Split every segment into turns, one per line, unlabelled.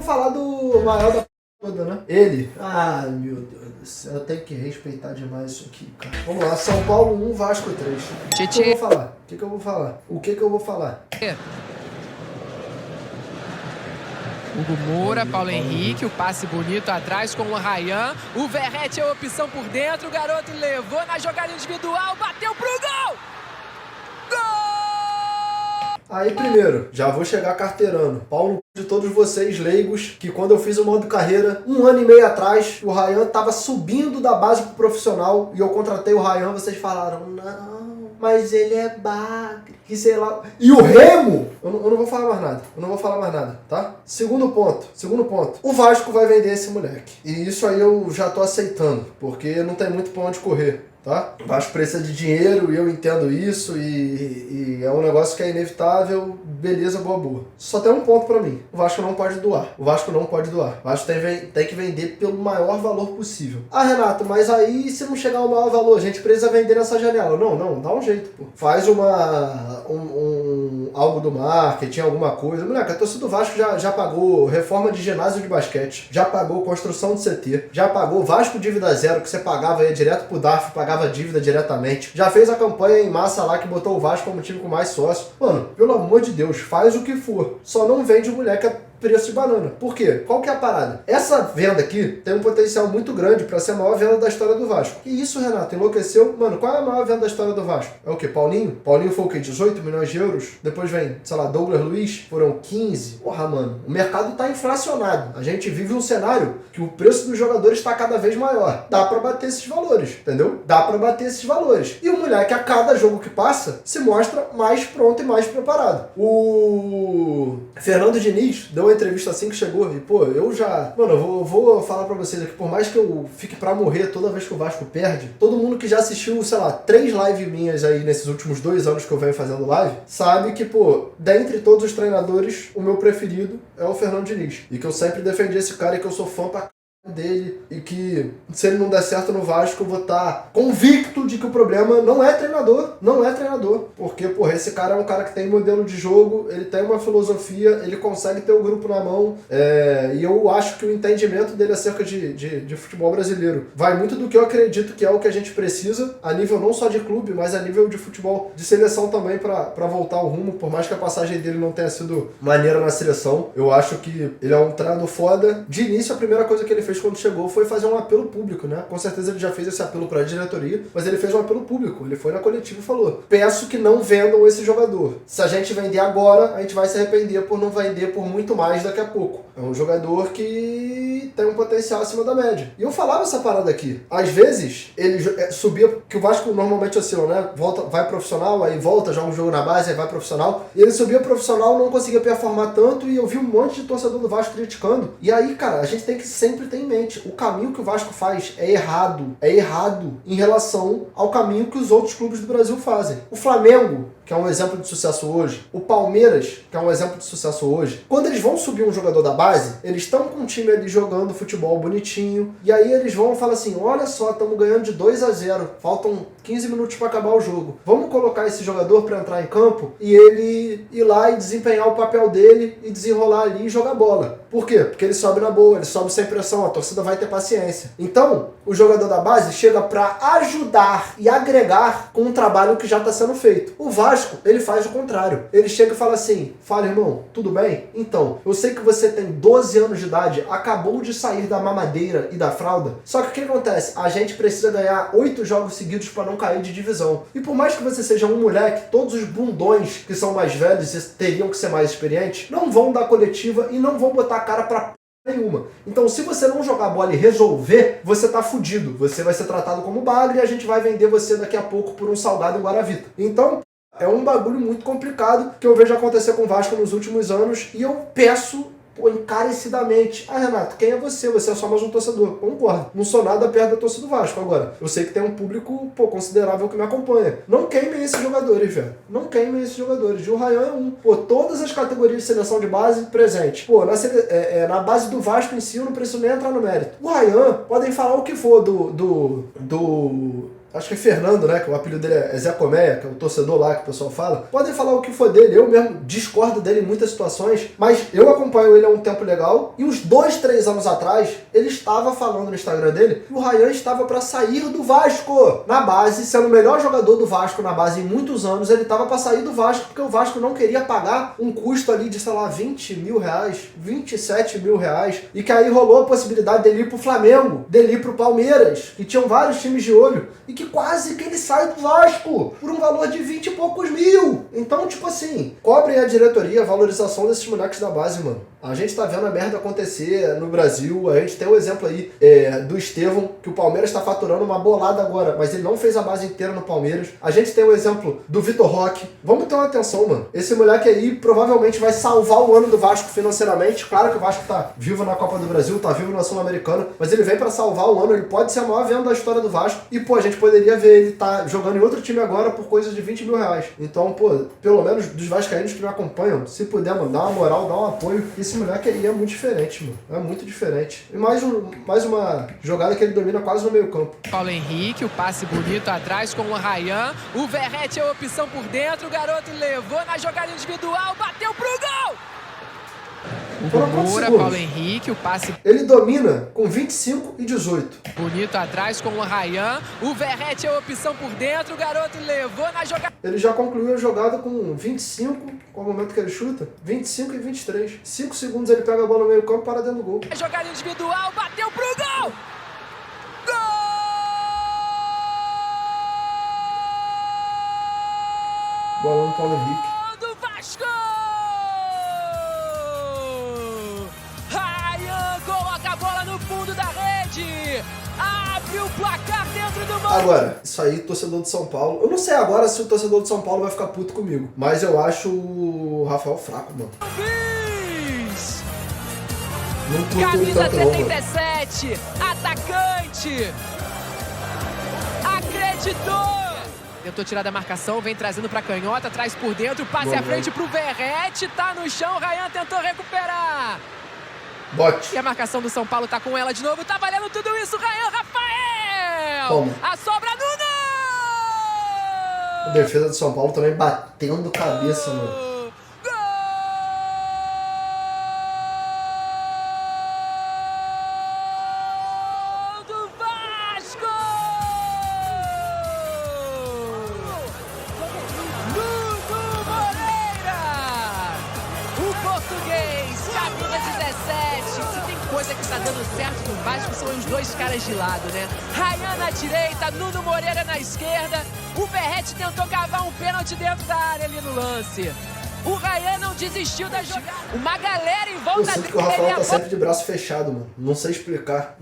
falar do maior da toda, né? Ele. Ah, meu Deus do céu. Eu tenho que respeitar demais isso aqui, cara. Vamos lá. São Paulo 1, Vasco 3. O que eu vou falar? O que eu vou falar? O que eu vou falar?
Hugo Moura, Paulo Henrique, o passe bonito atrás com o Ryan. O Verratti é a opção por dentro. O garoto levou na jogada individual, bateu pro gol! Gol!
Aí, primeiro, já vou chegar carteirando. Paulo de todos vocês leigos, que quando eu fiz o modo carreira, 1 ano e meio atrás, o Ryan tava subindo da base pro profissional e eu contratei o Ryan, vocês falaram, não, mas ele é bagre, que sei lá. E o Remo, eu não vou falar mais nada, tá? Segundo ponto, o Vasco vai vender esse moleque. E isso aí eu já tô aceitando, porque não tem muito pra onde correr. Tá? O Vasco precisa de dinheiro e eu entendo isso e é um negócio que é inevitável, beleza, boa. Só tem um ponto pra mim, o Vasco não pode doar. O Vasco tem que vender pelo maior valor possível. Ah, Renato, mas aí se não chegar ao maior valor, a gente precisa vender nessa janela. Não, dá um jeito, pô. Faz algo do marketing, alguma coisa. Moleque, a torcida do Vasco já pagou reforma de ginásio de basquete, já pagou construção de CT, já pagou Vasco dívida zero, que você pagava aí direto pro DARF, pagava dívida diretamente. Já fez a campanha em massa lá que botou o Vasco como time com mais sócio. Mano, pelo amor de Deus, faz o que for. Só não vende o moleque a preço de banana. Por quê? Qual que é a parada? Essa venda aqui tem um potencial muito grande pra ser a maior venda da história do Vasco. Que isso, Renato? Enlouqueceu? Mano, qual é a maior venda da história do Vasco? É o quê? Paulinho? Paulinho foi o quê? 18 milhões de euros? Depois vem, sei lá, Douglas Luiz? Foram 15? Porra, mano. O mercado tá inflacionado. A gente vive um cenário que o preço dos jogadores tá cada vez maior. Dá pra bater esses valores, entendeu? Dá pra bater esses valores. E o moleque, a cada jogo que passa, se mostra mais pronto e mais preparado. O Fernando Diniz deu uma entrevista assim que chegou e, pô, eu já... Mano, eu vou falar pra vocês aqui, por mais que eu fique pra morrer toda vez que o Vasco perde, todo mundo que já assistiu, sei lá, 3 lives minhas aí nesses últimos 2 anos que eu venho fazendo live, sabe que, pô, dentre todos os treinadores, o meu preferido é o Fernando Diniz. E que eu sempre defendi esse cara e que eu sou fã pra dele e que se ele não der certo no Vasco eu vou estar convicto de que o problema não é treinador, porque, porra, esse cara é um cara que tem modelo de jogo, ele tem uma filosofia, ele consegue ter o grupo na mão, e eu acho que o entendimento dele acerca de futebol brasileiro vai muito do que eu acredito que é o que a gente precisa, a nível não só de clube, mas a nível de futebol, de seleção também, pra voltar ao rumo, por mais que a passagem dele não tenha sido maneira na seleção, eu acho que ele é um treinador foda. De início, a primeira coisa que ele fez quando chegou foi fazer um apelo público, né? Com certeza ele já fez esse apelo para a diretoria, mas ele fez um apelo público. Ele foi na coletiva e falou: peço que não vendam esse jogador. Se a gente vender agora, a gente vai se arrepender por não vender por muito mais daqui a pouco. É um jogador que tem um potencial acima da média. E eu falava essa parada aqui. Às vezes, ele subia, que o Vasco normalmente oscila, né? Volta, vai profissional, aí volta, joga um jogo na base, aí vai profissional. E ele subia profissional, não conseguia performar tanto, e eu vi um monte de torcedor do Vasco criticando. E aí, cara, a gente tem que sempre ter em mente, o caminho que o Vasco faz é errado em relação ao caminho que os outros clubes do Brasil fazem. O Flamengo, que é um exemplo de sucesso hoje, o Palmeiras, que é um exemplo de sucesso hoje, quando eles vão subir um jogador da base, eles estão com um time ali jogando futebol bonitinho, e aí eles vão e falam assim: olha só, estamos ganhando de 2-0, faltam 15 minutos para acabar o jogo. Vamos colocar esse jogador para entrar em campo e ele ir lá e desempenhar o papel dele e desenrolar ali e jogar bola. Por quê? Porque ele sobe na boa, ele sobe sem pressão, a torcida vai ter paciência. Então, o jogador da base chega para ajudar e agregar com um trabalho que já está sendo feito. O Vasco, ele faz o contrário. Ele chega e fala assim: fala, irmão, tudo bem? Então, eu sei que você tem 12 anos de idade, acabou de sair da mamadeira e da fralda, só que o que acontece? A gente precisa ganhar 8 jogos seguidos para não cair de divisão. E por mais que você seja um moleque, todos os bundões que são mais velhos e teriam que ser mais experientes, não vão dar coletiva e não vão botar a cara pra nenhuma. Então, se você não jogar bola e resolver, você tá fudido. Você vai ser tratado como bagre e a gente vai vender você daqui a pouco por um salgado em Guaravita. Então, é um bagulho muito complicado que eu vejo acontecer com o Vasco nos últimos anos e eu peço encarecidamente: ah, Renato, quem é você? Você é só mais um torcedor. Concordo. Não sou nada perto da torcida do Vasco. Agora, eu sei que tem um público, considerável que me acompanha. Não queimem esses jogadores, velho. Não queimem esses jogadores. E o Ryan é um. Todas as categorias de seleção de base presente. Na base do Vasco em si, eu não preciso nem entrar no mérito. O Ryan, podem falar o que for do acho que é Fernando, né, que o apelido dele é Zé Colmeia, que é o torcedor lá que o pessoal fala, podem falar o que for dele, eu mesmo discordo dele em muitas situações, mas eu acompanho ele há um tempo legal, e uns 2, 3 anos atrás, ele estava falando no Instagram dele que o Ryan estava para sair do Vasco, na base, sendo o melhor jogador do Vasco na base em muitos anos, ele estava para sair do Vasco, porque o Vasco não queria pagar um custo ali de, sei lá, 20 mil reais, 27 mil reais, e que aí rolou a possibilidade dele ir pro Flamengo, dele ir pro Palmeiras, que tinham vários times de olho, e que quase que ele sai do Vasco por um valor de 20 e poucos mil. Então, tipo assim, cobrem a diretoria a valorização desses moleques da base, mano. A gente tá vendo a merda acontecer no Brasil, a gente tem o exemplo aí do Estevão, que o Palmeiras tá faturando uma bolada agora, mas ele não fez a base inteira no Palmeiras. A gente tem o exemplo do Vitor Roque. Vamos ter uma atenção, mano. Esse moleque aí provavelmente vai salvar o ano do Vasco financeiramente. Claro que o Vasco tá vivo na Copa do Brasil, tá vivo na Sul-Americana, mas ele vem pra salvar o ano, ele pode ser a maior venda da história do Vasco. E, pô, a gente poderia ver ele tá jogando em outro time agora por coisa de 20 mil reais. Então, pô, pelo menos dos vascaínos que me acompanham, se puder, mano, dá uma moral, dá um apoio. Esse moleque aí é muito diferente, mano. É muito diferente. E mais uma jogada que ele domina quase no meio campo.
Paulo Henrique, o passe bonito atrás com o Ryan. O Verratti é a opção por dentro. O garoto levou na jogada individual, bateu pro gol! O Moura, Paulo Henrique, o passe...
Ele domina com 25 e 18.
Bonito atrás com o Ryan. O Verratti é a opção por dentro. O garoto levou na jogada...
Ele já concluiu a jogada com 25, qual é o momento que ele chuta? 25 e 23. 5 segundos ele pega a bola no meio campo e para dentro do gol.
A jogada individual, bateu pro gol! Gol!
Bola no Paulo Henrique.
Do Vasco! Ryan coloca a bola no fundo da rede. Abre o placar dentro do gol.
Agora, isso aí, torcedor de São Paulo. Eu não sei agora se o torcedor de São Paulo vai ficar puto comigo, mas eu acho o Rafael fraco, mano. Não curto ele
Camisa
tanto não,
77, atacante. Acreditou. Tentou tirar da marcação, vem trazendo pra canhota, traz por dentro, passe à frente pro Verratti, tá no chão, Ryan tentou recuperar.
Bote.
E a marcação do São Paulo tá com ela de novo, tá valendo tudo isso, Ryan, Rafael!
Toma.
A sobra Nuno!
A defesa do São Paulo também batendo cabeça, mano.
Coisa que está dando certo no Vasco são os dois caras de lado, né? Ryan na direita, Nuno Moreira na esquerda. O Verratti tentou cavar um pênalti dentro da área ali no lance. O Ryan não desistiu da jogada. Uma galera em volta dele.
Eu sinto que o Rafael tá sempre de braço fechado, mano. Não sei explicar,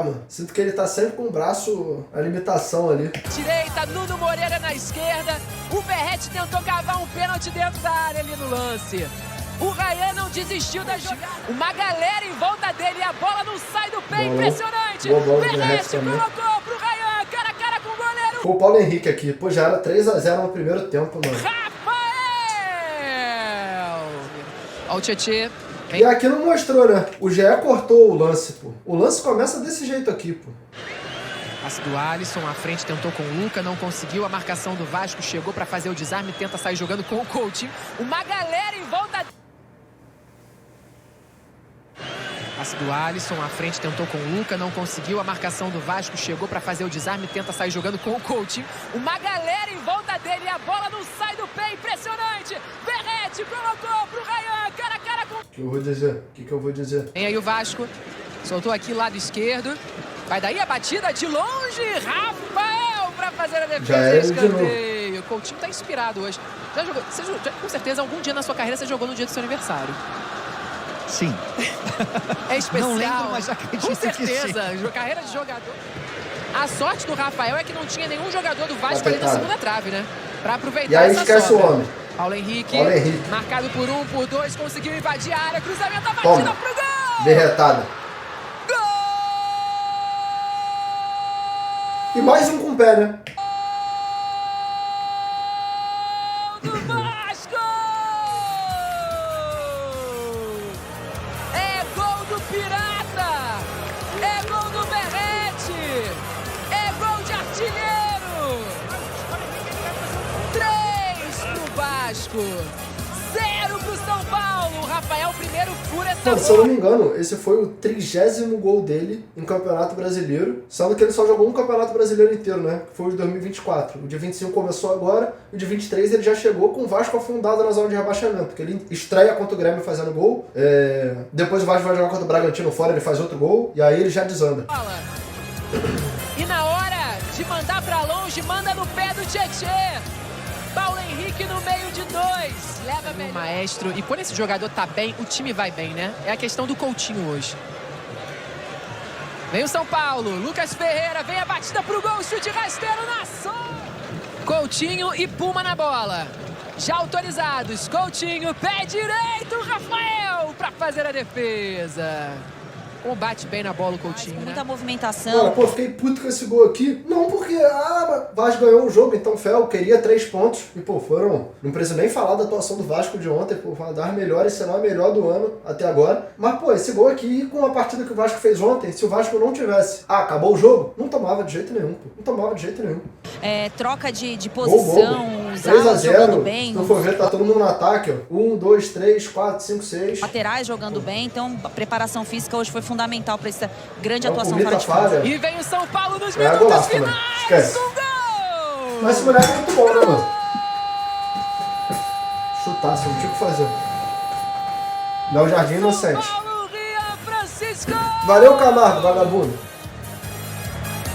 mano. Sinto que ele tá sempre com o braço, a limitação ali.
Direita, Nuno Moreira na esquerda. O Verratti tentou cavar um pênalti dentro da área ali no lance. O Ryan não desistiu da jogada. Uma galera em volta dele e a bola não sai do pé. Impressionante. Verratti colocou pro Ryan, cara a cara com o goleiro.
Foi o Paulo Henrique aqui. Pô, já era 3-0 no primeiro tempo, mano.
Rafael! Olha o Tietê.
E aqui não mostrou, né? O GE cortou o lance, pô. O lance começa desse jeito aqui, pô.
Passe do Alisson, à frente tentou com o Luca, não conseguiu. A marcação do Vasco chegou pra fazer o desarme, tenta sair jogando com o Coutinho. Uma galera em volta... Passe do Alisson, à frente tentou com o Luca, não conseguiu. A marcação do Vasco chegou pra fazer o desarme, tenta sair jogando com o Coutinho. Uma galera em volta dele e a bola não sai do pé. Impressionante! Verratti colocou pro Ryan, cara a cara com...
O que eu vou dizer? O que eu vou dizer?
Vem aí o Vasco, soltou aqui lado esquerdo. Vai daí a batida de longe, Rafael pra fazer a defesa e escanteio. O Coutinho tá inspirado hoje. Já jogou, com certeza, algum dia na sua carreira você jogou no dia do seu aniversário.
Sim.
É especial.
Não lembro, mas acredito
com certeza.
que sim.
Carreira de jogador. A sorte do Rafael é que não tinha nenhum jogador do Vasco ali na segunda trave, né? Pra aproveitar
e aí
essa
esquece
sobra.
o homem.
Paulo Henrique, marcado por 1, por 2, conseguiu invadir a área, cruzamento, a batida pro gol!
Derretada. E mais um com o pé, né?
Do Vasco! É gol do Pirata! É gol do Verratti! É gol de artilheiro! segura essa
Mano, se eu não
bola.
me engano, esse foi o 30º gol dele em Campeonato Brasileiro, sendo que ele só jogou um Campeonato Brasileiro inteiro, né? Que foi o de 2024. O de 25 começou agora, o de 23 ele já chegou com o Vasco afundado na zona de rebaixamento, porque ele estreia contra o Grêmio fazendo gol, depois o Vasco vai jogar contra o Bragantino fora, ele faz outro gol, e aí ele já desanda.
E na hora de mandar pra longe, manda no pé do Tietê. Paulo Henrique no meio de dois. Leva melhor. Maestro, e quando esse jogador tá bem, o time vai bem, né? É a questão do Coutinho hoje. Vem o São Paulo, Lucas Ferreira, vem a batida pro gol, chute rasteiro na sola. Coutinho e Puma na bola. Já autorizados, Coutinho, pé direito, Rafael pra fazer a defesa. Como bate bem na bola o Coutinho, né?
Muita movimentação.
Mano, pô, fiquei puto com esse gol aqui. Não porque, o Vasco ganhou o jogo, então Fel queria 3 pontos. E, pô, foram... Não preciso nem falar da atuação do Vasco de ontem, pô, uma das melhores, se não a melhor do ano até agora. Mas, pô, esse gol aqui, com a partida que o Vasco fez ontem, se o Vasco não tivesse... acabou o jogo? Não tomava de jeito nenhum, pô. Não tomava de jeito nenhum.
Troca de posição, os
3 a
alas
0,
jogando bem.
se não for ver, tá todo mundo no ataque, ó. 1, 2, 3, 4, 5, 6.
Laterais jogando bem, então a preparação física hoje foi fundamental para essa grande
É
atuação
bonita
fora de casa.
falha.
E vem o São Paulo nos
É,
minutos
golaço também.
finais.
Esquece.
Um gol!
Mas esse moleque é muito bom, né, mano? Chutasse, não tinha o que fazer. Léo Jardim inocente.
São Paulo, Rian Francisco!
Valeu, Camargo, vagabundo.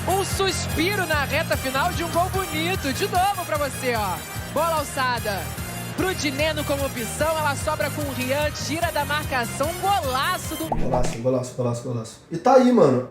Um suspiro na reta final de um gol bonito. De novo pra você, ó. Bola alçada pro Dineno como opção. Ela sobra com o Rian, tira da marcação. Um golaço do...
Golaço. E tá aí, mano.